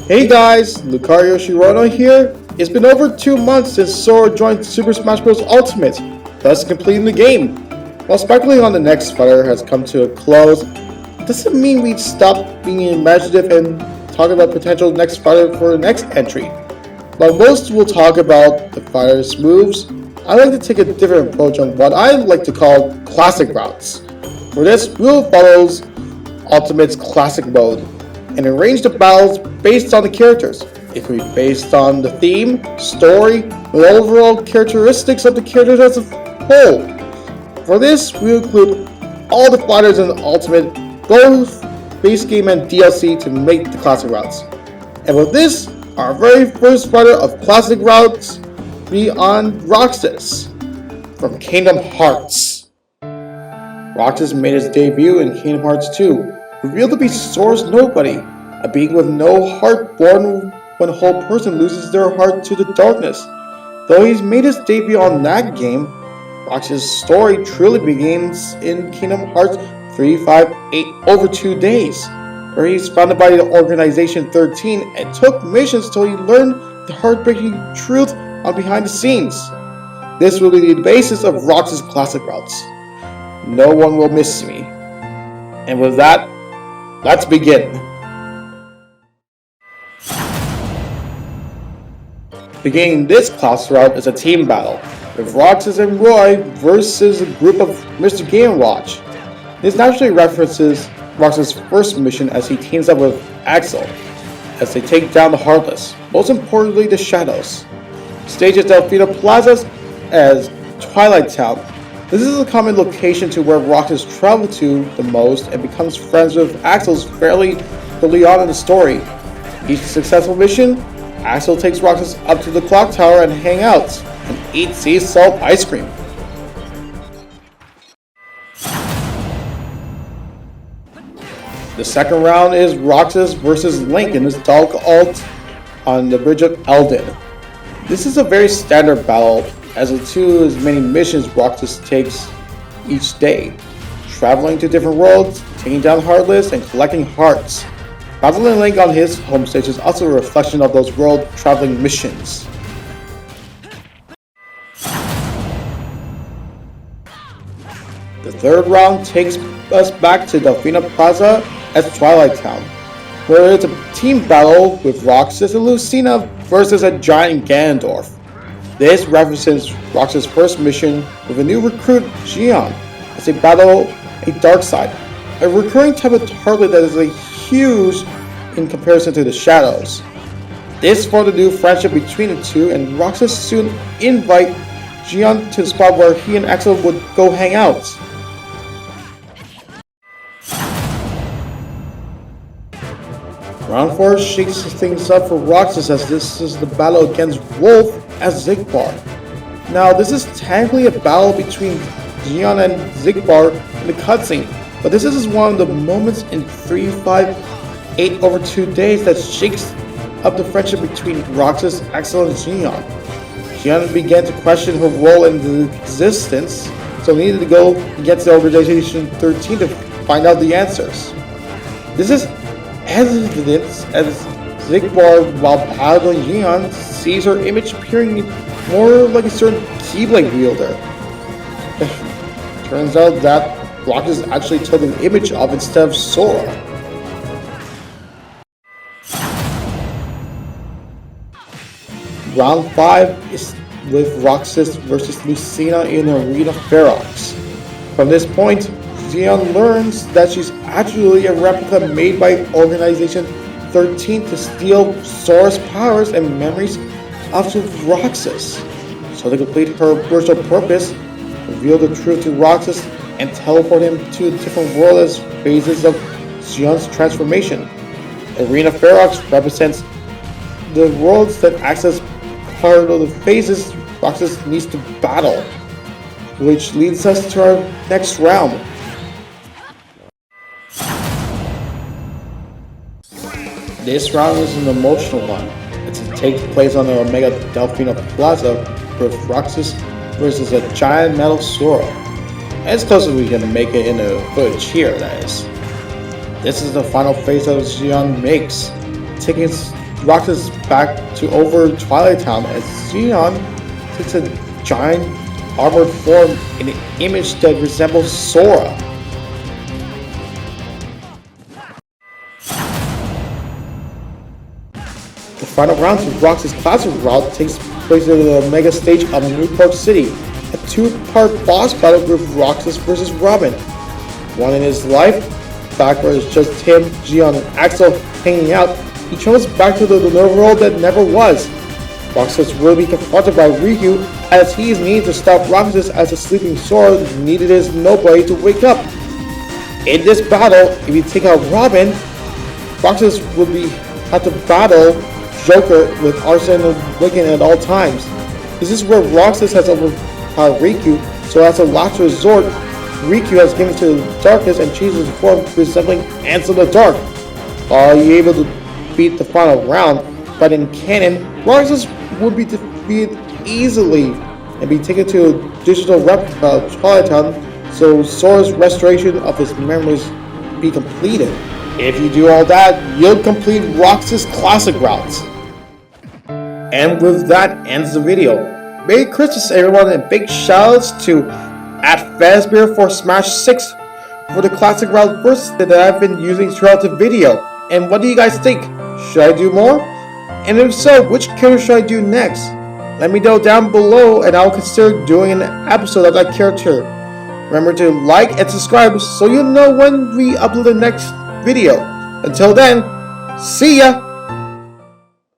Hey guys, LucarioShirona here. It's been over 2 months since Sora joined Super Smash Bros. Ultimate, thus completing the game. While speculating on the next fighter has come to a close, doesn't mean we'd stop being imaginative and talk about potential next fighter for the next entry. While most will talk about the fighter's moves, I like to take a different approach on what I like to call classic routes. For this, we'll follow Ultimate's classic mode and arrange the battles based on the characters. It could be based on the theme, story, and the overall characteristics of the characters as a whole. For this, we'll include all the fighters in the Ultimate, both base game and DLC to make the classic routes. And with this, our very first fighter of classic routes be on Roxas from Kingdom Hearts. Roxas made his debut in Kingdom Hearts 2, revealed to be Sora's nobody, a being with no heart born when a whole person loses their heart to the darkness. Though he's made his debut on that game, Roxas' story truly begins in Kingdom Hearts 358 over 2 days, where he's founded by the Organization 13 and took missions till he learned the heartbreaking truth on behind the scenes. This will be the basis of Roxas' classic routes. No one will miss me. And with that, let's begin. Beginning this class route is a team battle, with Roxas and Roy versus a group of Mr. Game & Watch. This naturally references Roxas' first mission as he teams up with Axel, as they take down the Heartless, most importantly the Shadows. Stage at Delfino Plaza as Twilight Town. This is a common location to where Roxas travels to the most and becomes friends with Axel fairly early on in the story. Each successful mission, Axel takes Roxas up to the clock tower and hang out, and eat sea salt ice cream. The second round is Roxas versus Link in his Dark Alt on the Bridge of Eldin. This is a very standard battle, as the two as many missions Roxas takes each day, traveling to different worlds, taking down Heartless, and collecting hearts. Battling Link on his home stage is also a reflection of those world traveling missions. The third round takes us back to Delfino Plaza at Twilight Town, where it's a team battle with Roxas and Lucina versus a giant Ganondorf. This represents Roxas' first mission with a new recruit, Xion, as they battle a dark side, a recurring type of Heartless that is a huge in comparison to the Shadows. This for the new friendship between the two, and Roxas soon invite Xion to the spot where he and Axel would go hang out. Round 4 shakes things up for Roxas, as this is the battle against Wolf as Zigbar. Now this is technically a battle between Xion and Zigbar in the cutscene, but this is one of the moments in 358 over 2 days that shakes up the friendship between Roxas, Axel, and Xion. Xion began to question her role in the existence, so needed to go against the Organization 13 to find out the answers. This is evidence as Zigbar, while battling Xion, sees her image appearing more like a certain Keyblade wielder. Turns out that Roxas actually took an image of instead of Sora. Round 5 is with Roxas versus Lucina in Arena Ferrox. From this point, Xion learns that she's actually a replica made by Organization 13 to steal Sora's powers and memories of Roxas. So to complete her virtual purpose, reveal the truth to Roxas and teleport him to a different world as phases of Xion's transformation. Arena Ferrox represents the worlds that access part of the phases Roxas needs to battle, which leads us to our next round. This round is an emotional one, as it takes place on the Omega Delfino Plaza with Roxas versus a giant metal Sora. As close as we can make it in the footage here, that is. This is the final phase that Xion makes, taking Roxas back to over Twilight Town as Xeon takes a giant armored form in an image that resembles Sora. The final round to Roxas Classic route takes place at the mega stage of Newport City, a two-part boss battle with Roxas vs. Robin. One in his life, back where it's just him, Xeon, and Axel hanging out, he travels back to the world that never was. Roxas will be confronted by Riku as he is needed to stop Roxas as a sleeping Sora needed his nobody to wake up. In this battle, if you take out Robin, Roxas will have to battle Joker with Arson and Wigan at all times. This is where Roxas has overpowered Riku, so as a last resort, Riku has given to the darkness and changes his form resembling Ants of the Dark. Are you able to beat the final round? But in canon, Roxas would be defeated easily and be taken to a digital replica of Twilight Town, so Sora's restoration of his memories be completed. If you do all that, you'll complete Roxas Classic routes. And with that ends the video. Merry Christmas everyone, and big shoutouts to @Fazbear for Smash 6 for the Classic route versus that I've been using throughout the video. And what do you guys think? Should I do more? And if so, which character should I do next? Let me know down below and I'll consider doing an episode of that character. Remember to like and subscribe so you'll know when we upload the next video. Until then, see ya!